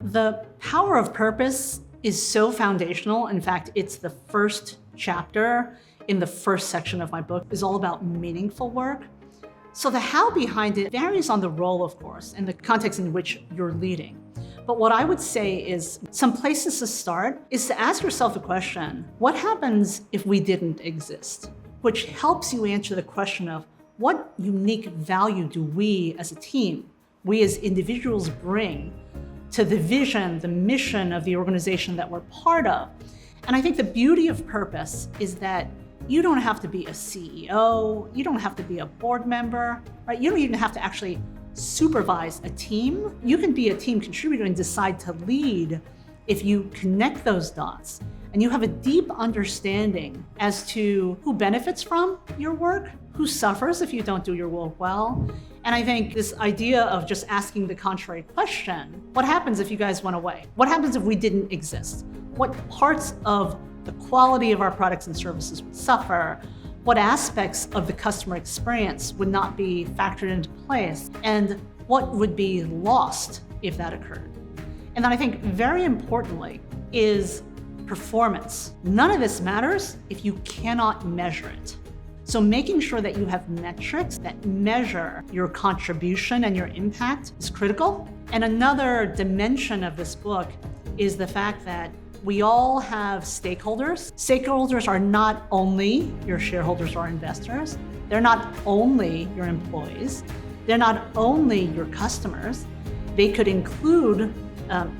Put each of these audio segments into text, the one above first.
The power of purpose is so foundational. In fact, it's the first chapter in the first section of my book is all about meaningful work. So the how behind it varies on the role, of course, and the context in which you're leading. But what I would say is some places to start is to ask yourself the question, what happens if we didn't exist? Which helps you answer the question of what unique value do we as a team, we as individuals bring to the vision, the mission of the organization that we're part of. And I think the beauty of purpose is that you don't have to be a CEO, you don't have to be a board member, right? You don't even have to actually supervise a team. You can be a team contributor and decide to lead if you connect those dots and you have a deep understanding as to who benefits from your work, who suffers if you don't do your work well. And I think this idea of just asking the contrary question, what happens if you guys went away? What happens if we didn't exist? What parts of the quality of our products and services would suffer? What aspects of the customer experience would not be factored into place? And what would be lost if that occurred? And then I think very importantly is performance. None of this matters if you cannot measure it. So making sure that you have metrics that measure your contribution and your impact is critical. And another dimension of this book is the fact that we all have stakeholders. Stakeholders are not only your shareholders or investors. They're not only your employees. They're not only your customers. They could include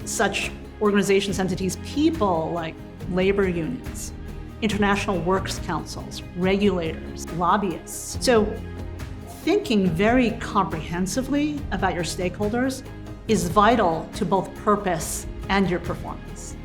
such organizations, entities, people like labor unions, international works councils, regulators, lobbyists. So thinking very comprehensively about your stakeholders is vital to both purpose and your performance.